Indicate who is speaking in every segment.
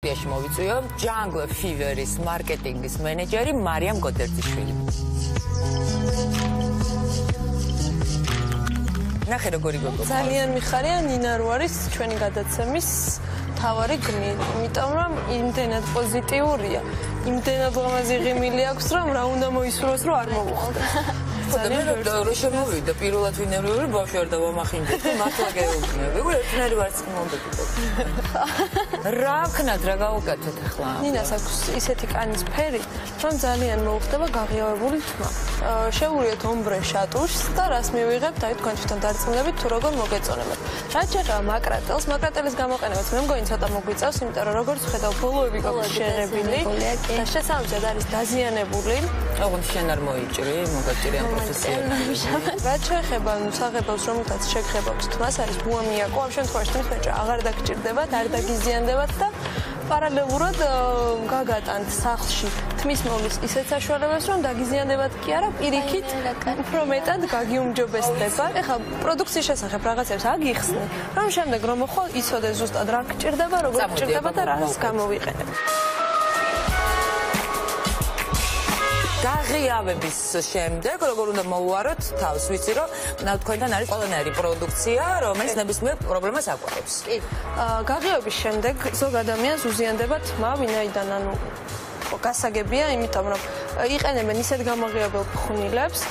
Speaker 1: მოვიწვიო Jungle Fever-ის მარკეტინგის მენეჯერი მარიამ გოდერძიშვილი. ნახე როგორი გოგო.
Speaker 2: ძალიან მიხარია ნინა რო არის ჩვენი გადაცემის თავარი გმირი. იმიტომ რომ იმდენად პოზიტიურია, იმდენად ლამაზი ღიმილი აქვს, რომ რა უნდა მოისურვოს, რომ არ მოვუხდეს.
Speaker 1: რო შემოვიდა პირველად ვინერვიური ბავშვი არ დავამახინჯეთ და მართლა გეუბნები. ეგ ერთნაირი ვარც მომდებოდა. რა ვქნათ, რა გავუკეთოთ ახლა?
Speaker 2: ნინას აქვს ისეთი კანის ფერი, რომ ძალიან მოუხდება გაღიავებული თმა. შევურიოთ ომბრე შატუშს და რას მივიღებთ, აი თქვენ თვითონ დარწმუნებით თუ როგორ მოგეწონებათ. რაც შეეხება მაკრატელს, მაკრატელის გამოყენებაც მე მგონი ცოტა მოგვიწევს, იმიტომ რომ როგორც ხედავ, ბოლოები გაქვს შეღებილი და შესაბამისად არის დაზიანებული.
Speaker 1: ოღონდ შენ არ მოიჭრი, მოგაჭირი ამ პროფესიას.
Speaker 2: რაც შეეხება საღებავს, რომელთაც შეგხებავს თმას, არის ბუამიაკო, ამ შემთხვევაში თმის მეჭრა აღარ დაგჭირდებათ, არ დაგიზიანდებათ და პარალელურად გაგატანთ სახლში თმის მოვლის ისეთ საშუალებას, რომ დაგიზიანდებათ კი არა, პირიქით უფრო მეტად გაგიუმჯობესდება. ეხლა პროდუქციის შესახებ რაღაცებს აგიხსნი, რომ შემდეგ რომ მოხვალ იცოდეს ზუსტად რა გჭირდება, როგორ გჭირდება და რას გამოვიყენებ.
Speaker 1: გაღიავების შემდეგ როგორ უნდა მოვუაროთ თავს, ვიცი რომ თქვენთან არის ყველანაირი პროდუქცია, რომელიც ნებისმიერ პრობლემას აკვირვებს.
Speaker 2: კი. გაღიავების შემდეგ ზოგ ადამიანს უზიანდება თმა, ვინაიდან ანუ გასაგებია, იმიტომ რომ იყენებენ ისეთ გამაღიავებელ ფხვნილებს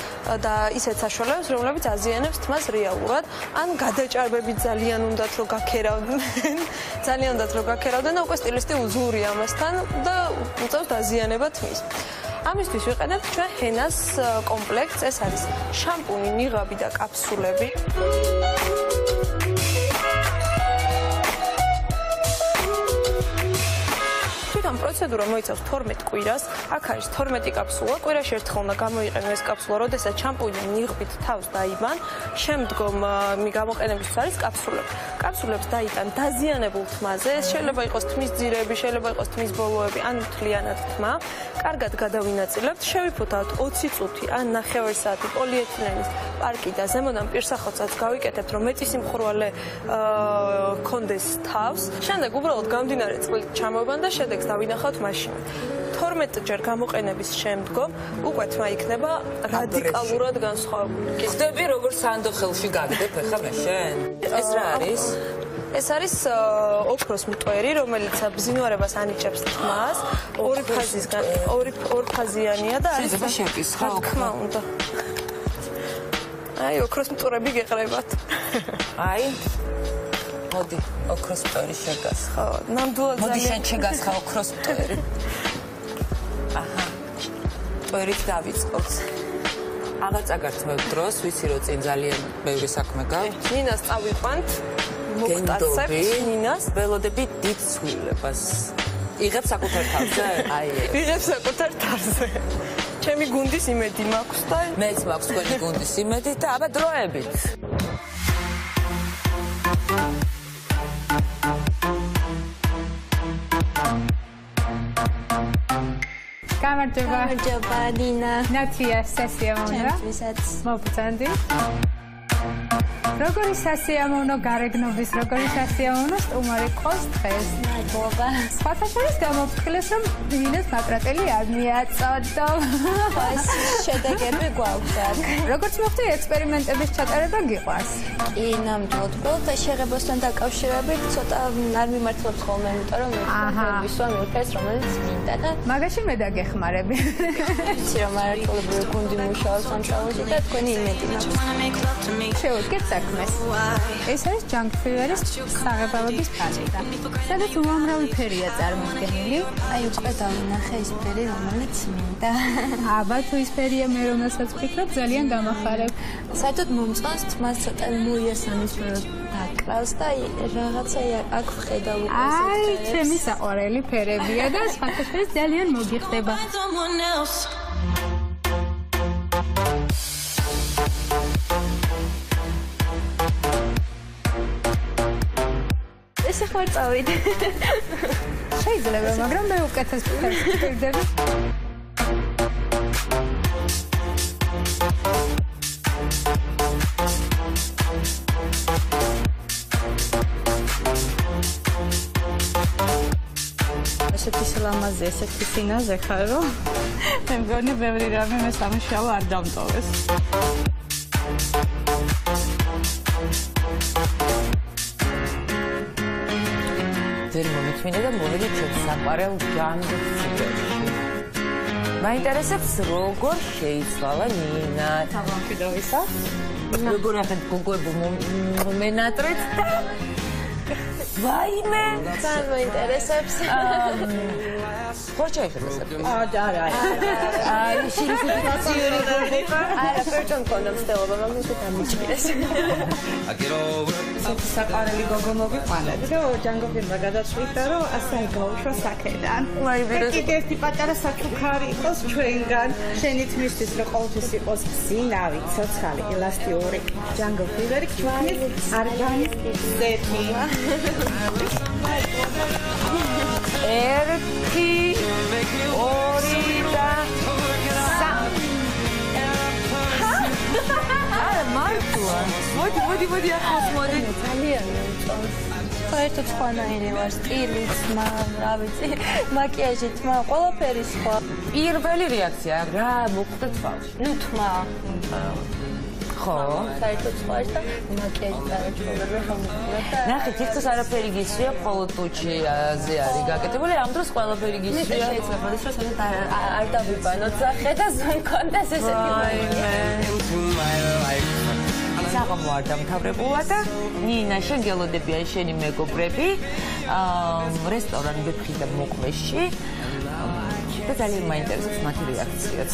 Speaker 2: და ისეთ საშუალებებს, რომლებიც აზიანებს თმას რეალურად, ან გადაჭარბებით ძალიან უნდათ რომ გაქერავდნენ, ძალიან უნდათ რომ გაქერავდნენ და უკვე სტილისტი უზურია ამასთან და უწევს დაზიანება თმის. ამისთვის ვიყენებთ ჩვენ ჰენას კომპლექტს, ეს არის შამპუნი, ნიღაბი და კაფსულები. თვითონ პროცედურა მოიცავს 12 კვირას, აქ არის 12 კაფსულა, კვირაში ერთხელ უნდა გამოიყენო ეს კაფსულა, როდესაც შამპუნი ნიღბით თავს დაიბან, შემდგომ გამოყენებისთვის არის კაფსულები. კაფსულებს დაიტან დაზიანებულ თმაზე, შეიძლება იყოს თმის ძირები, შეიძლება იყოს თმის ბოლოები, ან მთლიანად თმა. კარგად გადავინაწილებთ, შევიფოთავთ 20 წუთი ან 9 საათი პოლიეთილენის პარკი და ზემოდან პირსახოცაც გავიკეთებთ, რომ მეტი სიმხურვალე გქონდეს თავს. შემდეგ უბრალოდ გამდინარე წყლით ჩამოვან და შედეგს დავინახავთ მაშინად. 12 ჯერ გამოყენების შემდგომ უკვე თმა იქნება რადიკალურად განსხვავებული.
Speaker 1: ხდები როგორ სანდოხელში გაგდებ ახლა მე შენ? ეს რა არის?
Speaker 2: ეს არის ოქროს მტვერი, რომელიც ბზინვარებას ანიჭებს თმას, ორფაზიანია და არის
Speaker 1: შეკისხა,
Speaker 2: თქმა უნდა. აი, ოქროს მტვრები გეყრებათ.
Speaker 1: აი მოდი, ოქროს მტვერი შეგასხა.
Speaker 2: ნამდვილად ძალიან.
Speaker 1: მოდი შენ შეგასხა ოქროს მტვერი. აჰა. მტვერით დავიწყოთ. აღარ წაგართმევ დროს, ვიცი რომ წინ ძალიან ბევრი საქმე გაქვს.
Speaker 2: ნინას წავიყვანთ. მოგტაცებთ ნინას,
Speaker 1: ველოდები დიდ ცვლილებას. იღებს საკუთარ თავზე? აი,
Speaker 2: იღებს საკუთარ თავზე. ჩემი გუნდის იმედი მაქვს და
Speaker 1: მეც მაქვს თქვენი გუნდის იმედი და აბა დროებით.
Speaker 3: გამარჯობა დინა.
Speaker 4: ნათია სასიამოვნო.
Speaker 3: ჩემთვისაც.
Speaker 4: მოგწონდი. როგორი სასიამოვნო გარეგნობის, როგორი სასიამოვნო სტუმარი ყავს დღეს.
Speaker 3: მადლობა.
Speaker 4: სხვათა შორის გამოფრთხილეს, რომ ნინას მაკრატელი არ მიაწოდო.
Speaker 3: ეს შედეგები გვაქვს.
Speaker 4: როგორც მოხდა ექსპერიმენტების ჩატარება გიყვარს?
Speaker 3: კი, ნამდვილად. უბრალოდ შეღებასთან დაკავშირებით ცოტა არ მიმართულობთ ხოლმე, იმიტომ რომ ვისვამ ერთ-ერთს, რომელიც მინდა და
Speaker 4: მაგაში მე დაგეხმარები.
Speaker 3: ვიცი რომ არაერთგოლებრივი გუნდი მუშაობს ამ შოუში და თქვენი იმედი მაქვს.
Speaker 4: შევუდგეთ საქმეს. ეს არის Jungle Fever-ის საღებავების პალეტა. სადაც უამრავი ფერია წარმოდგენილი.
Speaker 3: აი უკვე დავინახე ეს ფერი, რომელიც მინდა.
Speaker 4: აბა თუ ის ფერია მე რომელსაც ვფიქრობ, ძალიან დამახარებ.
Speaker 3: საერთოდ მომწონს თმას ცოტა მოიასამის რომ დაკრავს და რაღაცა აქ ვხედავ უკვე ეს
Speaker 4: აი, ჩემი საყვარელი ფერებია და სხვათა შორის ძალიან მოგიხდება.
Speaker 3: ეს ახლა წავიდე.
Speaker 4: შეიძლება, მაგრამ მე უკეთეს ფერს ვფიქრდები. ესეთი სილამაზე, ესეთი სინაზე ხარ, რომ მე მგონი ბევრი რამე მე სამშაბათო არ დამტოვეს.
Speaker 1: ვერ მომიწმინდა და მოვედით საყარელ ჯანგში. მაინტერესებს როგორ შეიცვალა ნინა თავამფიდოვისა. როგორ ახეთ გოგოებო მომენატრეთ და ვაიმე
Speaker 2: ძალიან მაინტერესებს.
Speaker 1: ხორჭა იხებასები.
Speaker 4: არა.
Speaker 1: აი შინიფიკაციური გოგოება.
Speaker 2: არა, პერტონ კონდომ სტელობა, მაგრამ ისე დამიჭირეს.
Speaker 4: საყარელი გოგო მოგიყვანეთ, რომ ჯანგოფილმა გადაწყვიტა, რომ ასე გაუშვა საქედან. კიდე ერთი პატარა საჩუქარი იყოს ჩვენგან. შენით მისთვის რომ ყოველთვის იყოს სინავი, ცოცხალი, ელასტიური ჯანგოფილერი, ჩვენით არგანიზმი ზეთი.
Speaker 1: ერთი, ორი და სამი. არა, მართლა. მოდი ახლოს მოდი.
Speaker 3: ძალიან მომწონს. საერთოდ სხვანაირი ვარ, სტილით, რა ვიცი, მაკიაჟით, ყველაფერი სხვა.
Speaker 1: პირველი რეაქცია რა მოხდა თვალში?
Speaker 3: ნუ თმა.
Speaker 1: ხო.
Speaker 3: საერთოდ სხვა ის და მაკიაჟი წარაჩვეულები ხომხდება და
Speaker 1: ნახე, თითქოს არაფერი გისვია, მხოლოდ ტუჩიაზე არის გაკეთებული, ამ დროს ყველაფერი გისვია.
Speaker 3: შეიძლება ის რომ სადაც არ დავიბანოთ სახე და ზონქონდეს ესეთი.
Speaker 1: საღამო არ დამთავრებულა და ნინა შეგელოდებიან შენი მეგობრები რესტორან ვეფხი და მოყვეში და ძალიან მაინტერესებს მათი რეაქციაც.